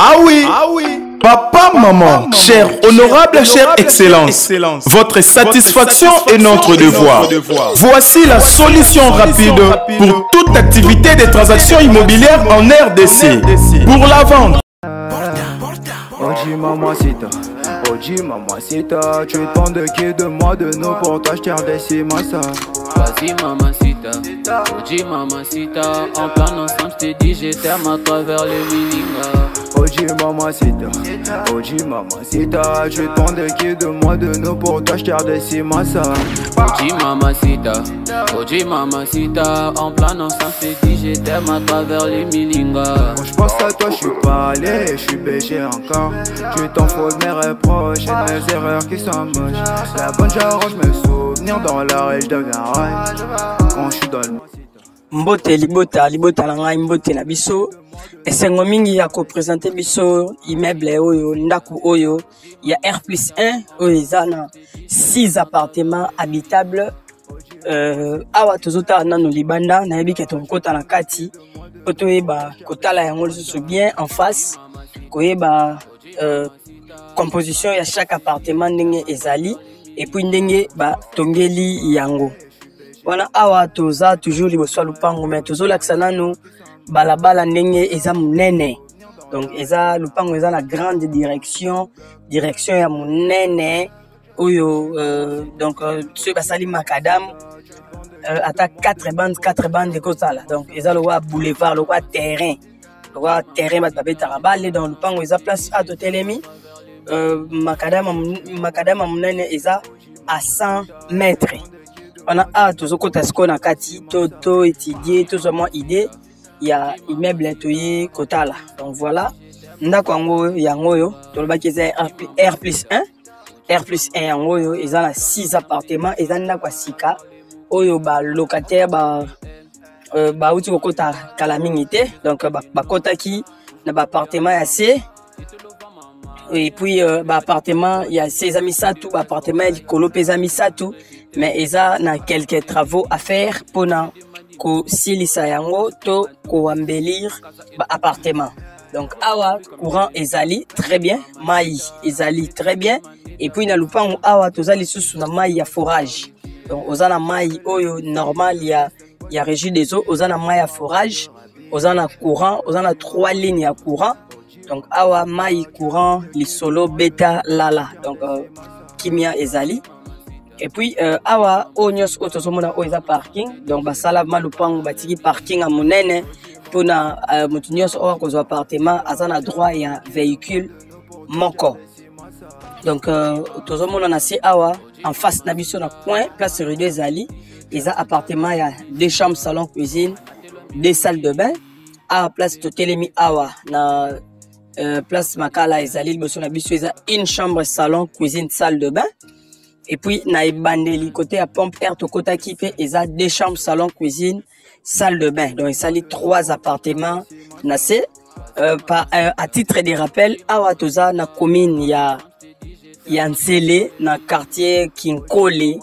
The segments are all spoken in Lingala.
Ah oui. Papa, maman, cher honorable, chère excellence, votre satisfaction est notre devoir. Voici la solution rapide pour toute activité des transactions immobilières en RDC. Pour la vente. Oji mamacita, tu demandes de qui, de moi, de nous, pour toi je t'ai redessis ça. Vas-y mamacita, Oji mamacita, en plan ensemble je t'ai dit je t'aime à travers le meaning. Oji mamacita, tu demandes de qui, de moi, de nous, pour toi je t'ai redessis ça. Oji mamacita, en plan ensemble je t'ai dit je t'aime à travers le meaning. Quand je pense à toi je suis pas allé, je suis BG encore. Tu t'en fous de mes reproches et de mes erreurs qui sont moches. La bonne j'arrange mes souvenirs dans la rage, je deviens rage quand je suis dans le Mbote libota la ngai mbote na biso esengo mingi ya ko présenter biso immeuble oyo ndaku oyo ya R+1 oyo ezana 6 appartements habitables awa tozota nano libanda na yebi ke tokota na kati otoyeba kotala yango lisusu bien en face koyeba composition ya chaque appartement ndenge ezali et puis ndenge ba tongeli yango. Wana awa toza toujours liboso lupango mais tozolakisa nanu balabala ndenge eza munene. Donc eza lupango eza na grande direction ya munene oyo donc ceux basali macadam ata 4 bandes de kotala. Donc eza le boulevard le terrain bat babeta bale dans lupango eza place à totelemi macadam munene eza à 100 mètres. On a tous au na kati to étudier tout seulement idée il y a immeuble toyé kotala. Donc voilà ndako yango yo to ba ki R+1 yango yo ils ont 6 appartements ils ont ndako sika oyo ba locataire ba uti kokota kala mingité donc ba kota ki na ba appartement ya C et puis ba appartement il y a ses amis ça tout ba appartement il colope amis ça tout mais ils ont quelques travaux à faire pour ko silisa yango to ko embellir ba appartement. Donc awa courant ezali très bien, mai ezali très bien et puis na lupango awa tozali susu na mai ya forage. Donc ozana mai oyo normal il y a régie des eaux, ozana mai ya forage, ozana courant, ozana 3 lignes ya courant. Donc awa mai courant li solo beta lala. Donc kimia ezali. Et puis awa onyos otosomona oza parking donc basala malupango batiki parking a monene pona mutunios o ko appartement azana droit ya véhicule moko. Donc otosomona na si awa en face na biso na coin place rue des Ali eza appartement ya 2 chambres salon cuisine 2 salles de bain à place totelemi awa na place makala ezali biso na biso eza 1 chambre salon cuisine salle de bain. Et puis, na ebandeli côté à pompe air to kota qui fait eza 2 chambres, salon, cuisine, salle de bain. Donc, ça les 3 appartements. Na c'est à titre de rappel, awa toza na commune ya Nsele na quartier Kinkole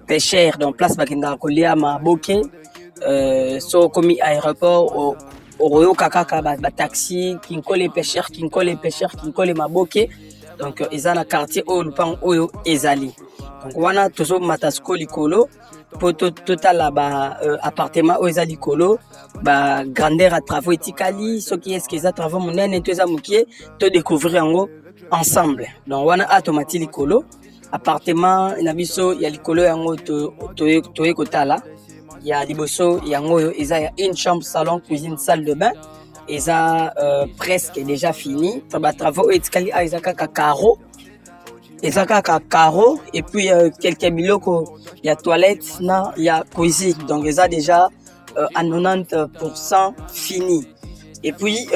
pêcheur donc place bakenda kolia maboke so komi aéroport au Royo Kakaka ba taxi Kinkole pêcheur Kinkole maboke donc eza na quartier o lupango oyo ezali. Donc wana tozo matasko likolo poto total ba appartement o eza likolo ba grandeur à travaux etikali ce qui est-ce qu'ils a travaux monene to eza mukie to découvrir yango ensemble. Donc wana automati likolo appartement na biso ya likolo yango to ekotala ya liboso yango yo eza ya 1 chambre salon cuisine salle de bain eza presque déjà fini ba travaux etikali a eza kaka carreau. Et puis quelques biloko, il y a toilette, il y a cuisine, donc ils ont déjà à 90% fini. Et puis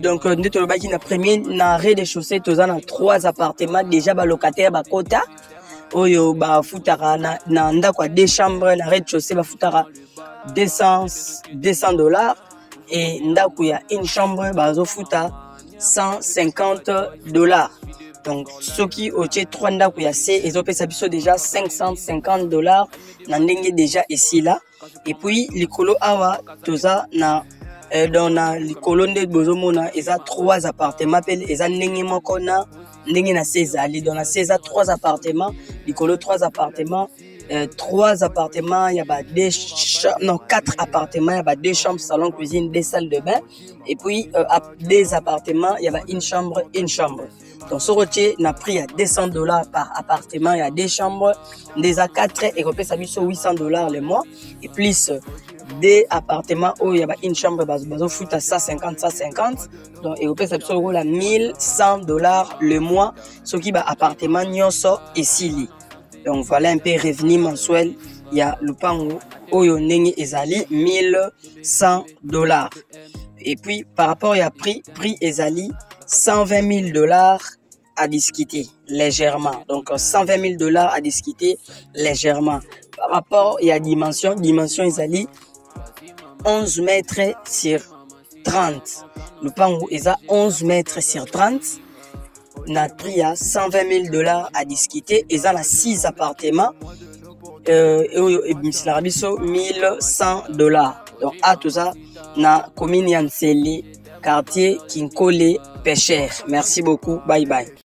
donc nous baki na premier na rez-de-chaussée tous en 3 appartements déjà ba locataire ba kota oyo ba futara na ndako 2 chambres na rez-de-chaussée ba futara $200 et ndako ya 1 chambre ba zo futa $150. Donc ceux qui ont 3 ndako ya C ils ont payé ça déjà $550 na ndenge déjà ici là et puis likolo awa toza na dans la colonne de Bozomona, il y a 3 appartements, il y a na 16 ali dans la 16 à 3 appartements, il y a 3 appartements, 3 appartements, il y a 4 appartements, il y a 2 chambres, salon, cuisine, 2 salles de bain, et puis 2 appartements, il y a une chambre. Donc ce routier n'a pris à $200 par appartement, il y a 2 chambres, des à 4 et on peut s'habiller sur $800 le mois, et plus des appartements où il y a une chambre, bazo foot à 150. Donc on peut s'habiller sur $1100 le mois, ce qui va appartement nyonso et sili. Donc voilà un peu revenu mensuel, il y a le pango oyo nengi ezali $1100. Et puis par rapport à prix ezali $120,000 à discuter légèrement. Donc $120,000 à discuter légèrement. Par rapport à dimension ezali 11 mètres sur 30. Le pango est à 11 mètres sur 30. Na prix à $120,000 à discuter. Et dans 6 appartements. Et la biso $1,100. Donc à tout ça, na commune Yanseli, quartier Kinkole, Pêcheur. Merci beaucoup. Bye bye.